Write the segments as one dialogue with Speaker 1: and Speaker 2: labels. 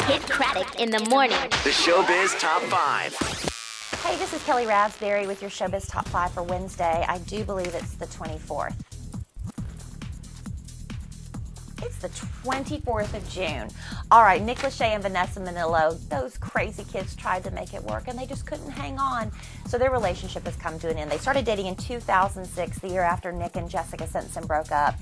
Speaker 1: Kidd Kraddick in the morning.
Speaker 2: The Showbiz Top 5.
Speaker 3: Hey, this is Kellie Rasberry with your Showbiz Top 5 for Wednesday. I do believe it's the 24th. It's the 24th of June. All right, Nick and Vanessa Manillo, those crazy kids tried to make it work, and they just couldn't hang on. So their relationship has come to an end. They started dating in 2006, the year after Nick and Jessica Simpson broke up.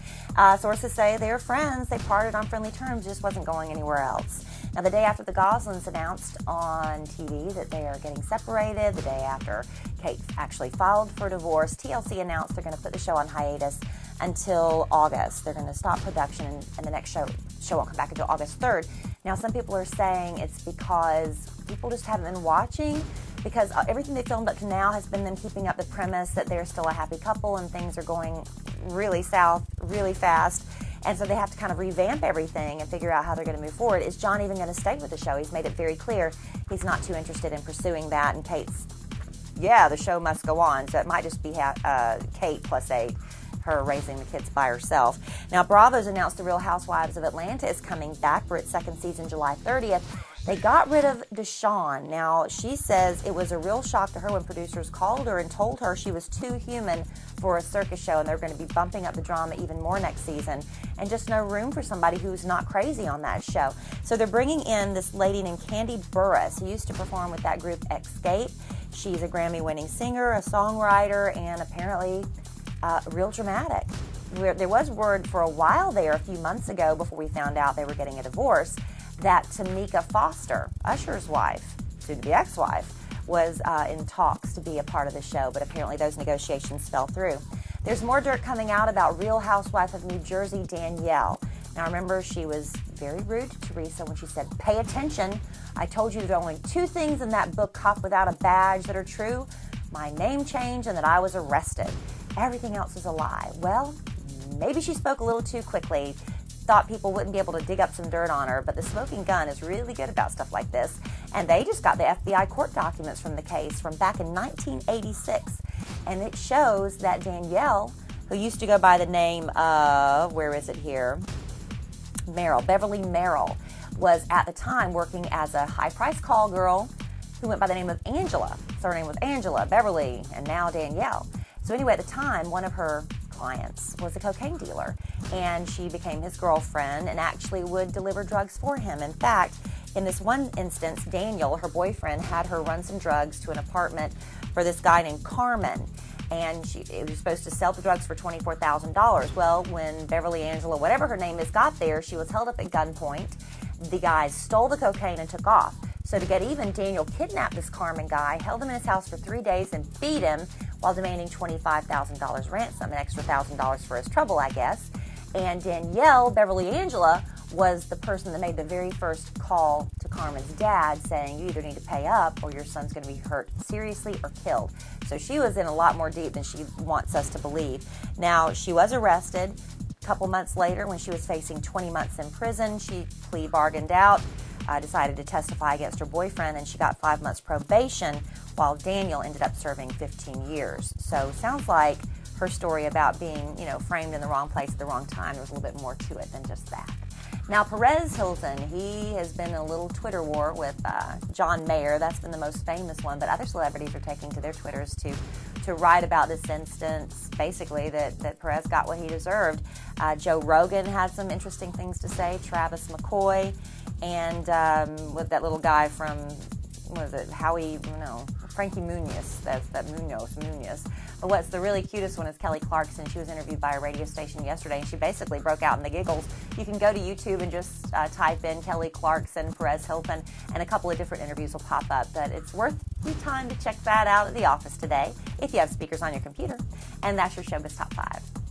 Speaker 3: Sources say they were friends. They parted on friendly terms, just wasn't going anywhere else. Now, the day after the Goslings announced on TV that they are getting separated, the day after Kate actually filed for divorce, TLC announced they're going to put the show on hiatus until August. They're going to stop production, and the next show won't come back until August 3rd. Now, some people are saying it's because people just haven't been watching, because everything they filmed up to now has been them keeping up the premise that they're still a happy couple and things are going really south really fast. And so they have to kind of revamp everything and figure out how they're going to move forward. Is John even going to stay with the show? He's made it very clear he's not too interested in pursuing that. And Kate's, yeah, the show must go on. So it might just be Kate plus 8, her raising the kids by herself. Now, Bravo's announced The Real Housewives of Atlanta is coming back for its second season July 30th. They got rid of Deshawn. Now, she says it was a real shock to her when producers called her and told her she was too human for a circus show, and they're going to be bumping up the drama even more next season, and just no room for somebody who's not crazy on that show. So they're bringing in this lady named Kandi Burruss, who used to perform with that group Escape. She's a Grammy-winning singer, a songwriter, and apparently real dramatic. There was word for a while there, a few months ago, before we found out they were getting a divorce, that Tamika Foster, Usher's wife, soon-to-be ex-wife, was in talks to be a part of the show, but apparently those negotiations fell through. There's more dirt coming out about Real Housewife of New Jersey, Danielle. Now, remember, she was very rude to Teresa when she said, "Pay attention. I told you there are only 2 things in that book, Cop Without a Badge, that are true. My name change and that I was arrested. Everything else is a lie." Well, maybe she spoke a little too quickly, thought people wouldn't be able to dig up some dirt on her, but the smoking gun is really good about stuff like this. And they just got the FBI court documents from the case from back in 1986. And it shows that Danielle, who used to go by the name of, where is it here? Beverly Merrill, was at the time working as a high-price call girl who went by the name of Angela. So her name was Angela, Beverly, and now Danielle. So anyway, at the time, one of her clients was a cocaine dealer, and she became his girlfriend and actually would deliver drugs for him. In fact, in this one instance, Daniel, her boyfriend, had her run some drugs to an apartment for this guy named Carmen, and it was supposed to sell the drugs for $24,000. Well, when Beverly Angela, whatever her name is, got there, she was held up at gunpoint. The guys stole the cocaine and took off. So to get even, Daniel kidnapped this Carmen guy, held him in his house for 3 days, and beat him while demanding $25,000 ransom, an extra $1,000 for his trouble, I guess. And Danielle, Beverly Angela, was the person that made the very first call to Carmen's dad saying, "You either need to pay up or your son's going to be hurt seriously or killed." So she was in a lot more deep than she wants us to believe. Now, she was arrested a couple months later when she was facing 20 months in prison. She plea bargained out, decided to testify against her boyfriend, and she got 5 months probation, while Daniel ended up serving 15 years. So sounds like her story about being, framed in the wrong place at the wrong time, there was a little bit more to it than just that. Now, Perez Hilton, he has been in a little Twitter war with John Mayer. That's been the most famous one, but other celebrities are taking to their Twitters to write about this instance, basically, that Perez got what he deserved. Joe Rogan had some interesting things to say, Travis McCoy, and with that little guy from, Frankie Muniz, that's that Munoz. But what's the really cutest one is Kelly Clarkson. She was interviewed by a radio station yesterday, and she basically broke out in the giggles. You can go to YouTube and just type in Kelly Clarkson, Perez Hilton, and a couple of different interviews will pop up. But it's worth your time to check that out at the office today if you have speakers on your computer. And that's your Showbiz Top 5.